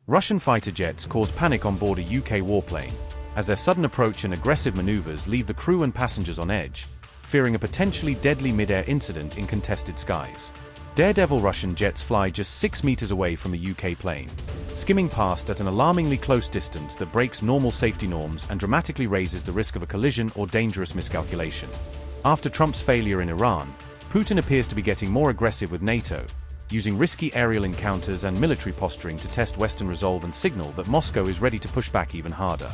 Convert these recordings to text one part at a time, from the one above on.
Russian fighter jets cause panic on board a UK warplane, as their sudden approach and aggressive maneuvers leave the crew and passengers on edge, fearing a potentially deadly mid-air incident in contested skies. Daredevil Russian jets fly just 6 meters away from a UK plane, skimming past at an alarmingly close distance that breaks normal safety norms and dramatically raises the risk of a collision or dangerous miscalculation. After Trump's failure in Iran, Putin appears to be getting more aggressive with NATO, using risky aerial encounters and military posturing to test Western resolve and signal that Moscow is ready to push back even harder.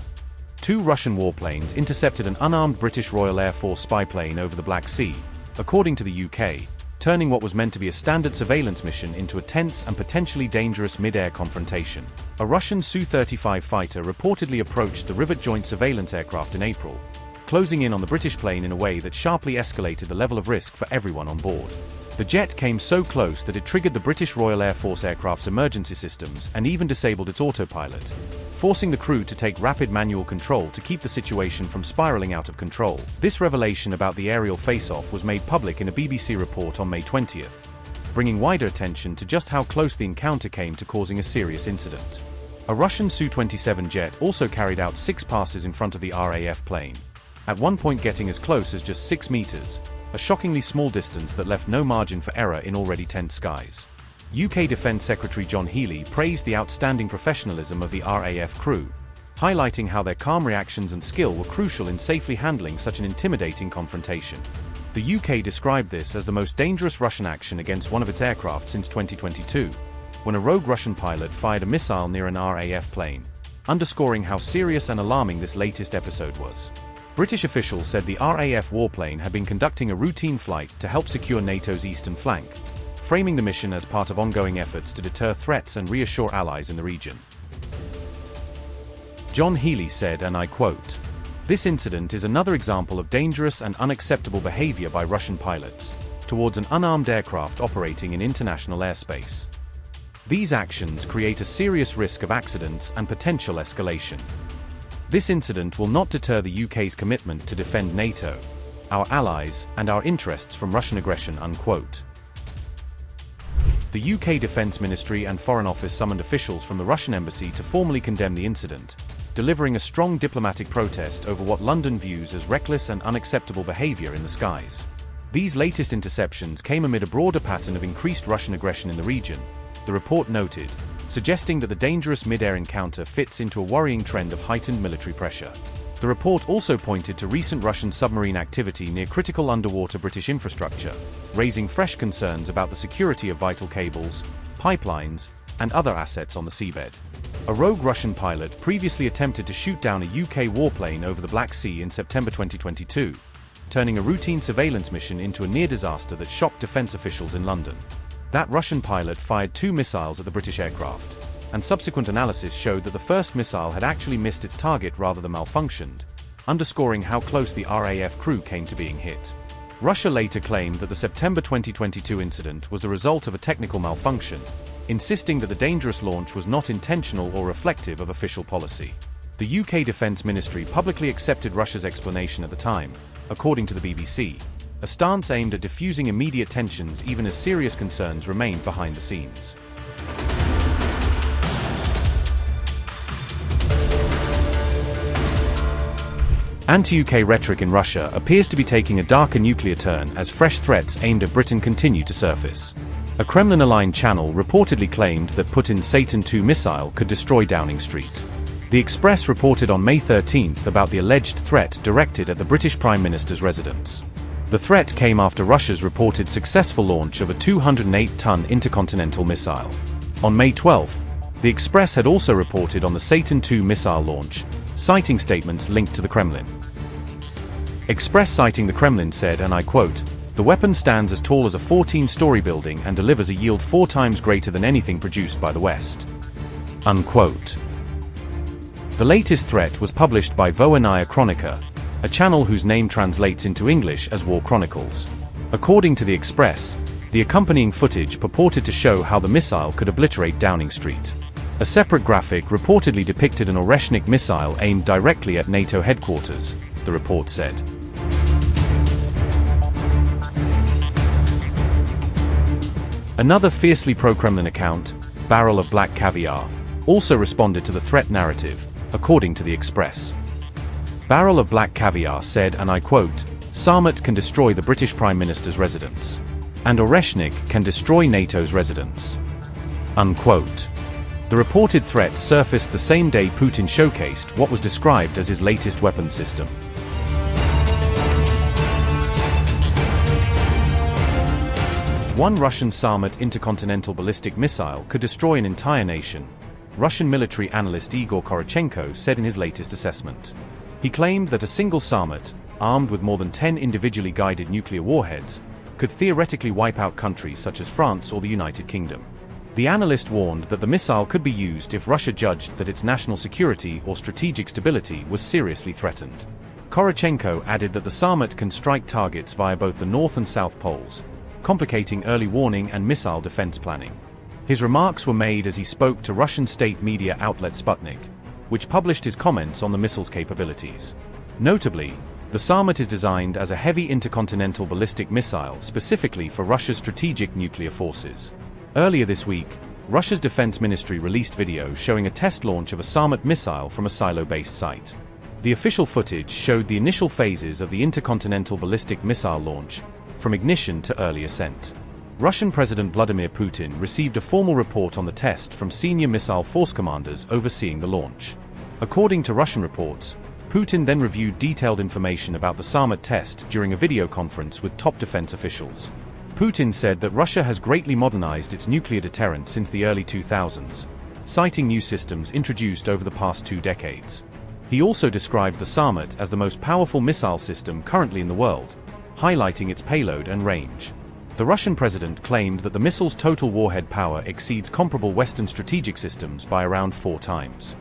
2 Russian warplanes intercepted an unarmed British Royal Air Force spy plane over the Black Sea, according to the UK, turning what was meant to be a standard surveillance mission into a tense and potentially dangerous mid-air confrontation. A Russian Su-35 fighter reportedly approached the Rivet Joint surveillance aircraft in April, closing in on the British plane in a way that sharply escalated the level of risk for everyone on board. The jet came so close that it triggered the British Royal Air Force aircraft's emergency systems and even disabled its autopilot, forcing the crew to take rapid manual control to keep the situation from spiraling out of control. This revelation about the aerial face-off was made public in a BBC report on May 20th, bringing wider attention to just how close the encounter came to causing a serious incident. A Russian Su-27 jet also carried out 6 passes in front of the RAF plane, at one point getting as close as just 6 meters, a shockingly small distance that left no margin for error in already tense skies. UK Defence Secretary John Healey praised the outstanding professionalism of the RAF crew, highlighting how their calm reactions and skill were crucial in safely handling such an intimidating confrontation. The UK described this as the most dangerous Russian action against one of its aircraft since 2022, when a rogue Russian pilot fired a missile near an RAF plane, underscoring how serious and alarming this latest episode was. British officials said the RAF warplane had been conducting a routine flight to help secure NATO's eastern flank, framing the mission as part of ongoing efforts to deter threats and reassure allies in the region. John Healey said, and I quote, "This incident is another example of dangerous and unacceptable behaviour by Russian pilots towards an unarmed aircraft operating in international airspace. These actions create a serious risk of accidents and potential escalation. This incident will not deter the UK's commitment to defend NATO, our allies, and our interests from Russian aggression." Unquote. The UK Defence Ministry and Foreign Office summoned officials from the Russian embassy to formally condemn the incident, delivering a strong diplomatic protest over what London views as reckless and unacceptable behaviour in the skies. These latest interceptions came amid a broader pattern of increased Russian aggression in the region, the report noted, suggesting that the dangerous mid-air encounter fits into a worrying trend of heightened military pressure. The report also pointed to recent Russian submarine activity near critical underwater British infrastructure, raising fresh concerns about the security of vital cables, pipelines, and other assets on the seabed. A rogue Russian pilot previously attempted to shoot down a UK warplane over the Black Sea in September 2022, turning a routine surveillance mission into a near disaster that shocked defence officials in London. That Russian pilot fired 2 missiles at the British aircraft, and subsequent analysis showed that the first missile had actually missed its target rather than malfunctioned, underscoring how close the RAF crew came to being hit. Russia later claimed that the September 2022 incident was the result of a technical malfunction, insisting that the dangerous launch was not intentional or reflective of official policy. The UK Defence Ministry publicly accepted Russia's explanation at the time, according to the BBC, a stance aimed at diffusing immediate tensions even as serious concerns remained behind the scenes. Anti-UK rhetoric in Russia appears to be taking a darker nuclear turn as fresh threats aimed at Britain continue to surface. A Kremlin-aligned channel reportedly claimed that Putin's Satan II missile could destroy Downing Street. The Express reported on May 13th about the alleged threat directed at the British Prime Minister's residence. The threat came after Russia's reported successful launch of a 208-ton intercontinental missile. On May 12th, the Express had also reported on the Satan II missile launch, citing statements linked to the Kremlin. Express citing the Kremlin said, and I quote, "The weapon stands as tall as a 14-story building and delivers a yield 4 times greater than anything produced by the West." Unquote. The latest threat was published by Voenaya Chronica, a channel whose name translates into English as War Chronicles. According to the Express, the accompanying footage purported to show how the missile could obliterate Downing Street. A separate graphic reportedly depicted an Oreshnik missile aimed directly at NATO headquarters, the report said. Another fiercely pro-Kremlin account, Barrel of Black Caviar, also responded to the threat narrative, according to the Express. Barrel of Black Caviar said, and I quote, "Sarmat can destroy the British Prime Minister's residence. And Oreshnik can destroy NATO's residence." Unquote. The reported threat surfaced the same day Putin showcased what was described as his latest weapon system. One Russian Sarmat intercontinental ballistic missile could destroy an entire nation, Russian military analyst Igor Korochenko said in his latest assessment. He claimed that a single Sarmat, armed with more than 10 individually guided nuclear warheads, could theoretically wipe out countries such as France or the United Kingdom. The analyst warned that the missile could be used if Russia judged that its national security or strategic stability was seriously threatened. Korochenko added that the Sarmat can strike targets via both the North and South Poles, complicating early warning and missile defense planning. His remarks were made as he spoke to Russian state media outlet Sputnik, which published his comments on the missile's capabilities. Notably, the Sarmat is designed as a heavy intercontinental ballistic missile specifically for Russia's strategic nuclear forces. Earlier this week, Russia's defense ministry released video showing a test launch of a Sarmat missile from a silo-based site. The official footage showed the initial phases of the intercontinental ballistic missile launch, from ignition to early ascent. Russian President Vladimir Putin received a formal report on the test from senior missile force commanders overseeing the launch. According to Russian reports, Putin then reviewed detailed information about the Sarmat test during a video conference with top defense officials. Putin said that Russia has greatly modernized its nuclear deterrent since the early 2000s, citing new systems introduced over the past 2 decades. He also described the Sarmat as the most powerful missile system currently in the world, highlighting its payload and range. The Russian president claimed that the missile's total warhead power exceeds comparable Western strategic systems by around 4 times.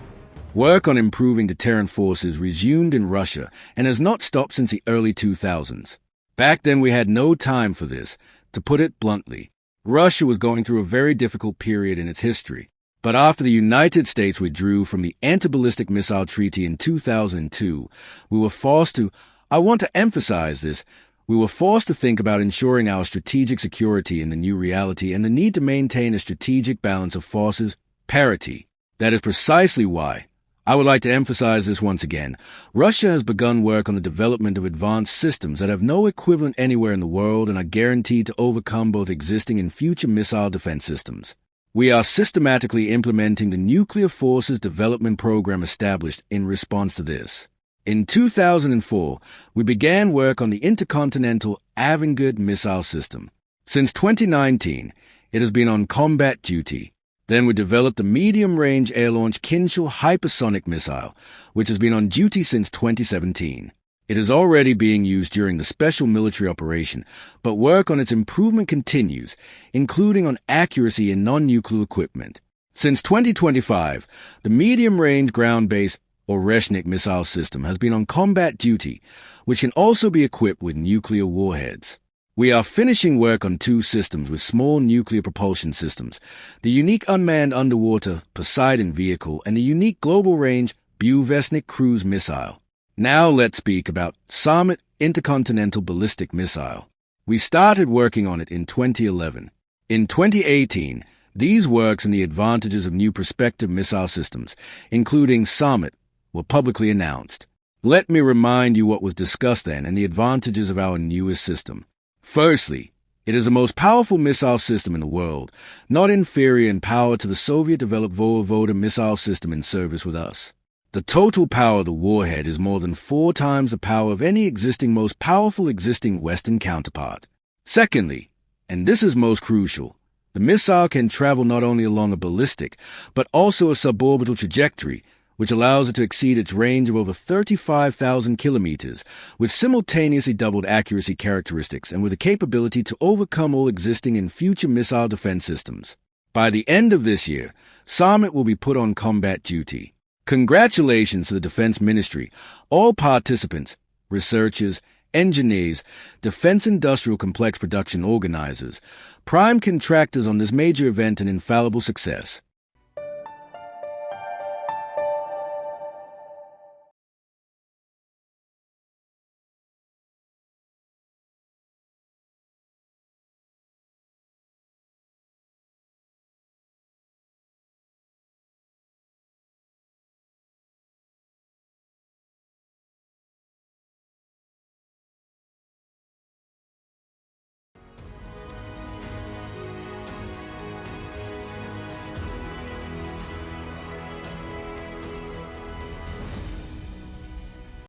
Work on improving deterrent forces resumed in Russia and has not stopped since the early 2000s. Back then we had no time for this. To put it bluntly, Russia was going through a very difficult period in its history. But after the United States withdrew from the Anti-Ballistic Missile Treaty in 2002, we were forced to, I want to emphasize this, we were forced to think about ensuring our strategic security in the new reality and the need to maintain a strategic balance of forces, parity. That is precisely why, I would like to emphasize this once again, Russia has begun work on the development of advanced systems that have no equivalent anywhere in the world and are guaranteed to overcome both existing and future missile defense systems. We are systematically implementing the Nuclear Forces Development Program established in response to this. In 2004, we began work on the intercontinental Avangard missile system. Since 2019, it has been on combat duty. Then we developed the medium-range air-launched Kinshal hypersonic missile, which has been on duty since 2017. It is already being used during the special military operation, but work on its improvement continues, including on accuracy in non-nuclear equipment. Since 2025, the medium-range ground-based Oreshnik missile system has been on combat duty, which can also be equipped with nuclear warheads. We are finishing work on 2 systems with small nuclear propulsion systems, the unique unmanned underwater Poseidon vehicle and the unique global-range Buvesnik cruise missile. Now let's speak about Sarmat intercontinental ballistic missile. We started working on it in 2011. In 2018, these works and the advantages of new prospective missile systems, including Sarmat, were publicly announced. Let me remind you what was discussed then and the advantages of our newest system. Firstly, it is the most powerful missile system in the world, not inferior in power to the Soviet-developed Voyvoda missile system in service with us. The total power of the warhead is more than 4 times the power of any most powerful existing Western counterpart. Secondly, and this is most crucial, the missile can travel not only along a ballistic, but also a suborbital trajectory, which allows it to exceed its range of over 35,000 kilometers, with simultaneously doubled accuracy characteristics and with the capability to overcome all existing and future missile defense systems. By the end of this year, Sarmat will be put on combat duty. Congratulations to the Defense Ministry, all participants, researchers, engineers, defense industrial complex production organizers, prime contractors on this major event and infallible success.